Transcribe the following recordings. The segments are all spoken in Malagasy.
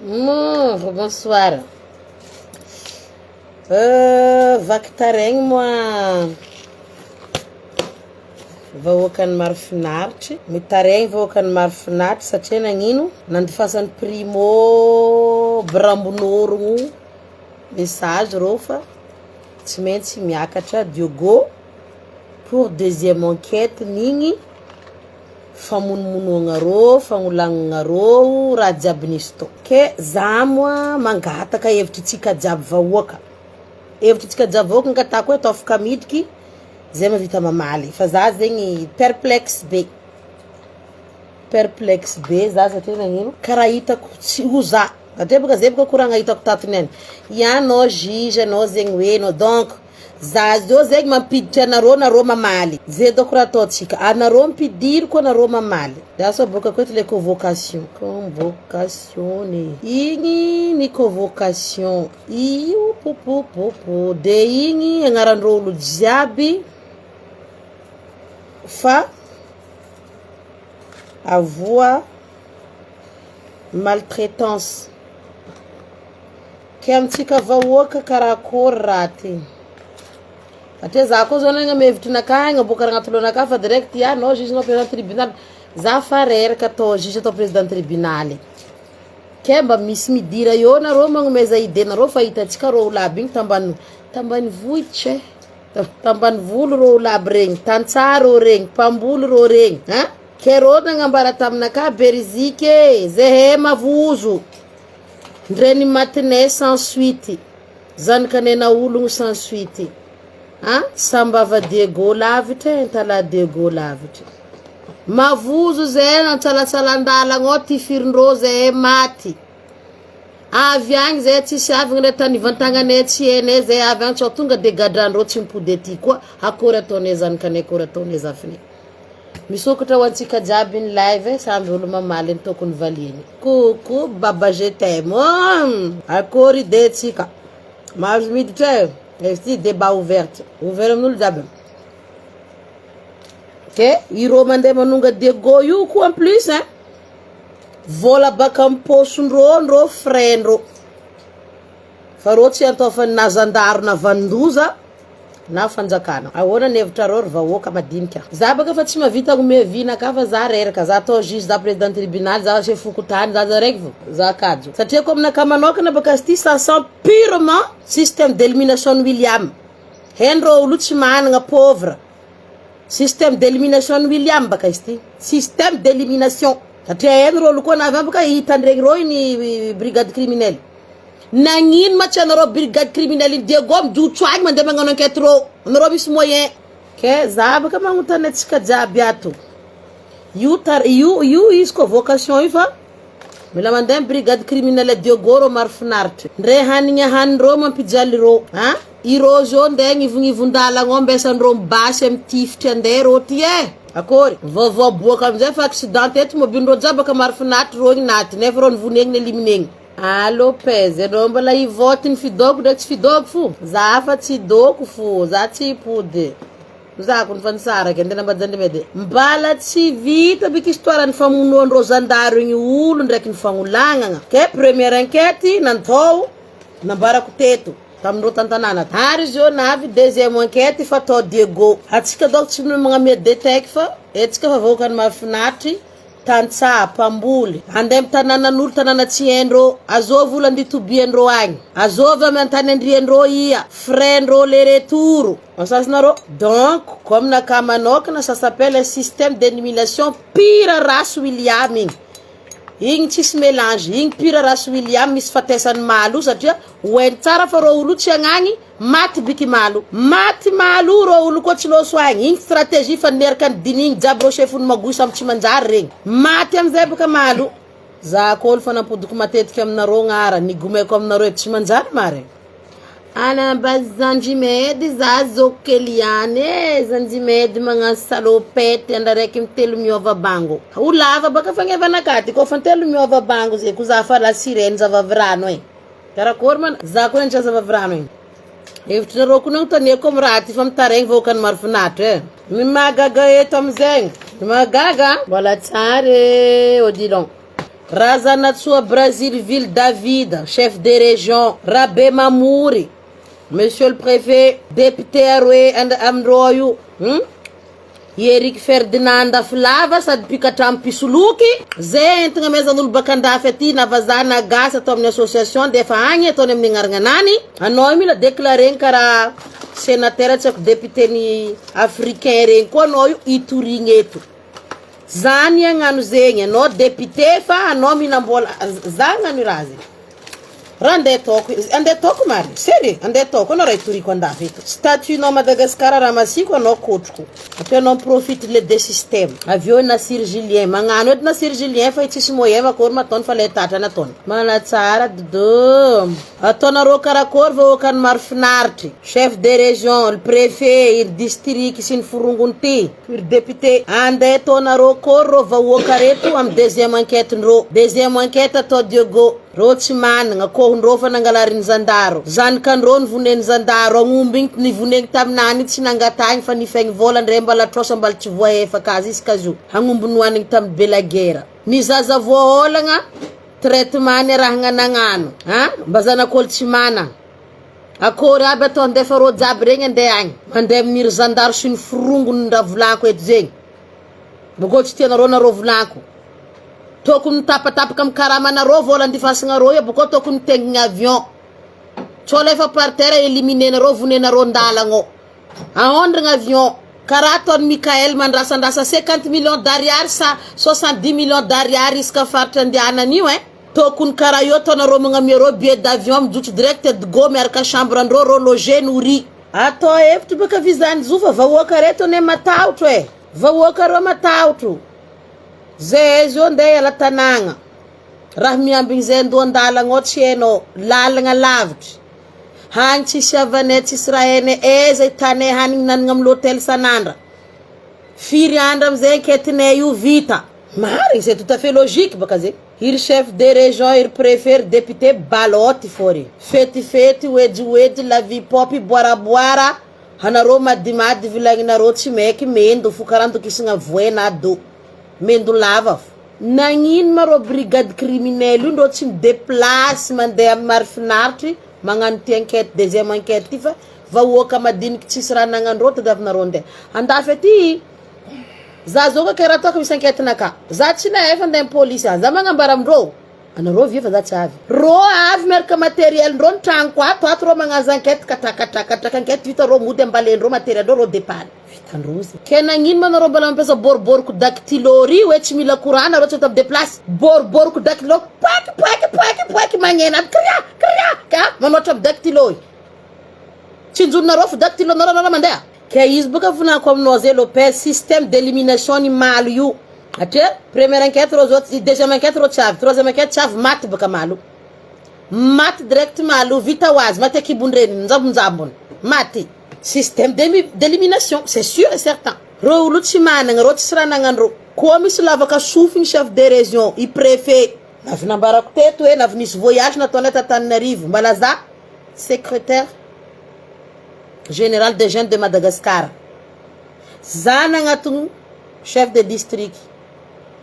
Bonsoir. Vakitaregny moa vahoakany maro finaritry. Mitaregny vahoakany maro finaritry satria nagnino? Nandifasan'ny primo Brambon'orogno message rô fa tsy maintsy miakatra Diogo pour deuxième enquête nigny famonomonoagnarô, fagnolagnanarô raha jiaby nisy tô. Ke za moa mangataka hevitritsika jiaby vahoaka. Hevitritsika jiaby vahoaka ngatako hoe atao afaka midriky zay mahavita mamaly. Fa za zegny perplexe be. Perplexe be za satria nagnino? Karaha hitako tsy ho za. Satria baka zay baka koragna hitako tatiny any. Ianao juge, anao zegny hoe no donc za zio zegny mampiditra anarô narô mamaly. Zay doko raha ataotsika. Anarô mpidiry koa anarô mamaly. Daso boka koeto le convocation. Convocation ne. Igny ni convocation. Io popopopo. De igny agnarandrô olo jiaby. Fa avoa maltraitance. Ke amitsika vahoaka karakory raha ty. Satria za koa zao nagna mevitry nakagny aboaka agnaty lohanaka fa direct no juge no président tribunal. Za fa reraka atao juge atao président tribunal. Ke mba misy midira eo narô magnomeza ide narô fa hitatsika rô olo aby igny tambany vohitry. Tambany volo rô olo aby regny, tantsara rô regny, mpamboly rô regny, hein? Ke rô nagnambara taminaka berizike, zehe mavozo. Ndreny matinay sans suite. Zanakanena ologno sans suite. Hein? Sambava Diego lavitra, entala Diego lavitra. Mavozo zay nantsalatsalandalagna tifirindrô zay maty. Avy agny zay tsisy avy ngre tany vantagnanay tsy hainay zay avy agny tsao tonga de gadrandrô tsy mipody aty koa akory ataonay zanakanay akory ataonay zafinay. Misokatra ho antsika jiaby ny live samby olo mamaly ny tokony valiany. Coucou baba je t'aime. Akory ide tsika. Mahazo miditra esti débat ouverte. Ouvert amin'olo jiaby. Ok, irô mandeha manonga Diego io koa en plus hein. Vola baka amposondrô frendrô. Fa rô tsy antofany na zandaro na vandoza na fanjakana. Ahoana nevitra rô vahoaka madinika. Za baka fa tsy mavita gomevina ka fa za reraka. Za atao juge za président tribunal, za chef fokotany, za raiky vo. Za kajo. Satria ko aminaka manokana baka sti ça sent purement système d'élimination William. Henro olo tsy managna pauvre. Système d'élimination William baka sti. Système d'élimination. Satria henro olo koa navy baka hitandregny rô iny brigade criminelle. Nagnino ma tsy anarô brigade criminelle Diego mijotsoagny mandeha magnano enquête rô. Anarô misy moyen. Ke za baka magnotany atsika jiaby ato. Io izy convocation io fa mila mandeha brigade criminelle Diego rô maro finaritry. Ndre hanindrô mampijaly rô. Hein? Irô zô ndeha gnivondalagna ambesandrô mibasy amy tifitry andeha rô ty akory vaovao boaka amizay fa accident eto mobilindrô jiaby baka maro finaritry rô igny naty nefa rô nivonegny eliminegny. Lopez, anao mbola hivoty ny fidoko ndraiky tsy fidoko fo. Za fa tsy doko fo, za tsy hipody. Za ko nifanisaraka andena mbajandry mede. Mbala tsy vita bika histoire ny famonoandrô zandaro igny olo ndraiky ny fagnolagnana. Ke première enquête nantao nambarako teto tamindrô tantanana. Ary zio navy deuxième enquête fa atao Diego. Atsika doko tsy magnamia détecte fa etsika fa vahoakany mahafinatry. Tantsa, pamboly, andeha amin'ny tanànan'olo tanàna tsy haindrô, azovy olo anditobiandrô agny, azovy amy antany andriandrô ia, freindrô le retour. Masasinarô. Donc, comme naka manokana, ça s'appelle un système d'élimination pire race William igny. Igny tsisy mélange, igny pire race William misy fatesany malo satria oeny tsara fa rô olo tsy agnagny, maty biky malo. Maty malo rô olo koa tsy loso agny. Igny stratégie faneraka ny dinigny jiaby rô chefony magoy samy tsy manjary regny. Maty amizay baka malo. Za koa olo fanampodiko matetika aminarô gnara, nigomeko aminarô tsy manjary mare. Ana Zanjimedy za zokeliane Zanjimedy magnano salopette andaraiky mitelo miova bango. Olava baka fagnevanakaty ko fa telo miova bango zay ko za fa la sirene zavavrano Karakory man za ko ncha zavavrano Evitrarô ko nang taniako amraty fa mitaregny vahoakany maro finatry Magaga eto amizegny. Magaga. Mbola tsara Odilon. Razanatsua Brasil, ville David, chef de région, Rabé Mamouri, monsieur le préfet, député Aroe and Amroyu, Eric Ferdinand Flava, sady pikatram pisuluky, zay entigna mezan'olo bakandafy aty navazana gasy atao amin'ny association defa agny ataony amin'ny agnarananany, anao mila déclarer karaha sénateur tsy haiko député ny africain regny koa anao io itorigny eto. Zany agnano zegny, anao député fa anao minambola zagnano raha zegny. Raha andeha toko mari, sérieux, andeha toko, anao raha itoriko andafy eto. Statut-nao Madagascar raha masiko anao kotroko. Atao anao profite le des systèmes. Avio Nasir Julien, magnano edy Nasir Julien fa tsisy moyen akory mataony fa le tatrany ataony. Manatsara dodo. Ataonareo karakory vahoakany maro finaritry. Chef de région, le préfet, ir district sy ny forongony ty, ir député. Andeha ataonareo kory rô vahoaka reto amin'ny deuxième enquête-ndrô. Deuxième enquête atao Diogo. Rô tsy managna kohondrô fa nangalariny zandaro. Zanakandrô nivoneny zandaro, agnomby igny nivoneny taminany tsy nangatagny fa nifegny vola ndre mbala trosa mbala tsy voaefaka azy iskazo. Agnomby noanigny tamy Belagera. Ni zaza voaolagna traitement ny raha nagnano. Mba zanak'olo tsy managna. Akory aby atao ndefa rô jiaby regny andeha agny. Mandeha miniry zandaro sy ny forongony raha volako eto zegny. Boko tsy tianarô narô volako. Tokony tapatapaka amin'ny karamanarô vola andifasanarô io boko tokony tengigny avion. Tsô lefa par terre éliminenarô vonenarô ndalagno. Aondragna avion. Karaha ataony Mikael mandrasandrasa 50 millions d'ariary sa 70 millions d'ariary iska faritra andianan'io Tokony karaha io ataonarô magnamiarô billet d'avion mijotso direct de go miaraka chambre andrô rô loger nourri. Atao efitra baka vizany zofa vahoaka reto ane mataotro Vahoaka rô mataotro. Zay zio ndeha ala tanagna. Raha miambigny zay ndoandalagna tsy hainao lalagna lavitry. Hany tsisy havanay tsisy raha hainay zay tanay hanigny nanagna amin'ny l'hôtel sanandra. Firy andro amizay enquêtenay io vita. Marigny c'est tout à fait logique baka zay. Ir chef de région, ir préfet, député baloty fori. Fety wedi la vie popi boara hanarô madimady vilagninarô tsy meky mendo fokaranto kisagna voena do. Mendo lava. Nagnino marô brigade criminelle ndro tsy déplace mandeha amin'ny marifinaritry magnano ty enquête deuxième enquête ty fa vahoaka madiniky tsisy raha nagnandrô tadavinarô ndeha. Andafy aty za zao ka raha ataoko misy enquête naka. Za tsy naefa ndeha police za magnambara amindrô. Anarô vie fa za tsy avy. Rô avy miaraka matériel ndrô ny tragnoko ato rô magnazo enquête katraka enquête vita rô mody ambalendrô matériel rô dépane. Vitandrô zy. Ke nagnino manarô mbala mampiasa boriboriko dactylo ry hoe tsy mila korana rô tsy atao déplace. Boriboriko dactylo poiky magnena kriya ka manotra amin'ny dactylo io. Tsinjonarô fa dactylo narô mandeha. Ke izy baka vonako aminao zay Lopez système d'élimination ni malo io. Atria première enquête rô zao deuxième enquête rô tsy avy, troisième enquête tsy avy maty baka malo. Maty direct malo vita hoazy maty akibondreny njambonjambony. Maty. Système d'élimination, c'est sûr et certain. Rô olo tsy managna, rô tsy raha nagnandrô. Koa misy lavaka sofiny chef de région, i préfet. Navy nambarako teto navy nisy voyage nataonay Tananarivo. Mbala za secrétaire général des jeunes de Madagascar. Za nagnatony chef de district.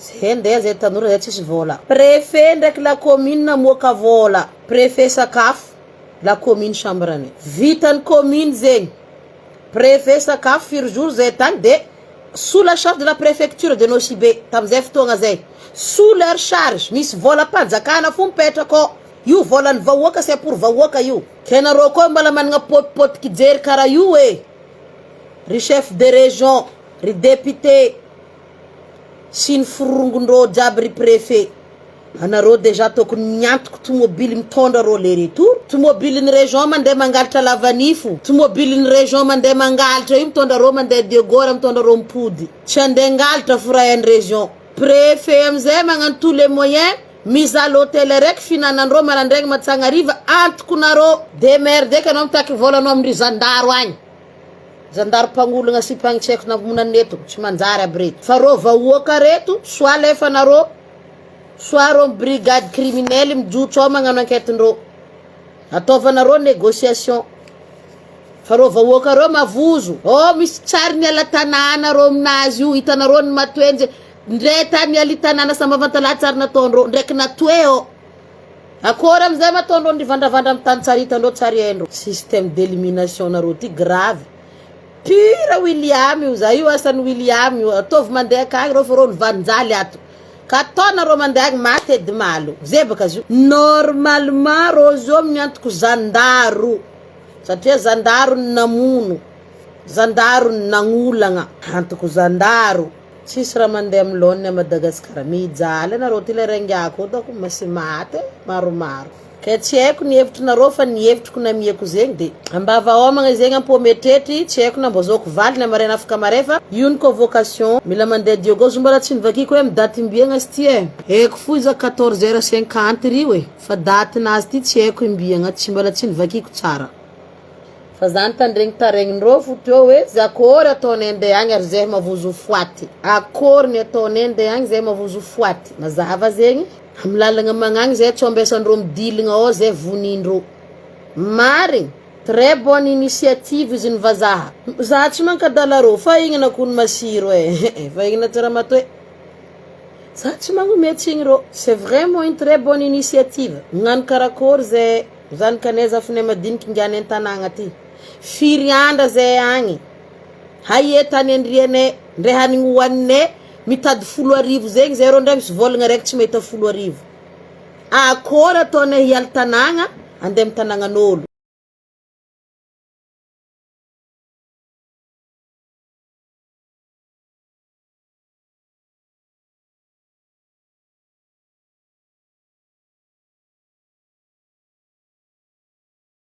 Zay ndeha zay tanora zay tsisy vola. Préfet ndraiky la commune namoaka vola. Préfet sakafo, la commune chambrane. Vitany commune zegny. Préfet sakafo firy jour zay tany de sous la charge de la préfecture de Nosibé. Tamizay fotoagna zay. Sous leur charge misy vola panjakana fo mipetraka. Io vola ny vahoaka c'est pour vahoaka io. Kenarô koa mbala managna potipotiky jery karaha io ry chef de région, ry député sy ny forongondrô jiaby ry préfet. Anarô déjà tokony miantoko tomobily mitondra rô le retour. Tomobily ny région mandeha mangalatra lavanifo. Tomobily ny région mandeha mangalatra io mitondra rô mandeha Diogora mitondra rô mipody. Tsy andeha ngalatra forayan'ny région. Préfet amizay magnano tous les moyens. Mise à l'hôtel raiky finanandrô marandraigny Matsanariva antoko narô. Demerde ka anao mitaky volanao amin'ny zandaro agny. Zandaro mpangolagna sy mpagnitsiako namonany eto tsy manjary aby reto. Fa rô vahoaka reto soit lefa narô soit rô brigade criminelle mijotso ao magnano enquête-ndrô. Ataovanarô négociation. Fa rô vahoaka rô mavozo. Misy tsary ny ala tanàna rô aminazy io hitanarô ny matoenjy. ndre tany alitanana samavantalatsary nataondreo ndraiky natoeo akory amizay matondro ndrivandravandra amy tany tsarita ndreo tsary endro système d'élimination nareo ty grave pure William io za io asany William io atovy mandeha akagny reo fa reo nivanjaly ato ka ataonareo mandeha agny maty edy malo zay baka zo normalement reo zo miantoko zandaro satria zandaro namono zandaro nagnolagna antoko zandaro tsisy raha mandeha amy lôny a Madagasikara mijaly anareo ty le rengiako dako masy maty maromaro ka tsy haiko ny hevitry nareo fa ny hevitriko namieko zegny de ambava homagna zegny ampometretry tsy haiko na mbozoko valiny amarena afaka marefa io ny convocation mila mandeha diogo zo mbola tsy nivakiko hoe amy daty imbiagna sy ty haiko fo iza 14h50 rio fa daty nazy ty tsy haiko imbiagna tsy mbola tsy nivakiko tsara fa zany tandregny taregnindreo fo teo hoe zakory ataony andeha agny ary zay mavozo foaty akory ny ataony andeha agny zay mavozo foaty mazava zegny amy lalagna magnagny zay tsy ambesandreo midiligna ao zay vonindreo marigny très bonne initiative izy ny vazaha za tsy mankadala reo fa igny nakony masiro fa igny natsara matoe za tsy magnometsy igny reo c'est vraiment une très bonne initiative gnano karakory zay zany kaneza fine madiniky ngiany an-tanagna ty firy andra zay agny haie tany andriane ndre hanigny hoanine mitady 10,000 zegny zay reo ndray misy volagna raiky tsy mahita 10,000 akory ataonay hialy tanagna andeha amy tanagnan'olo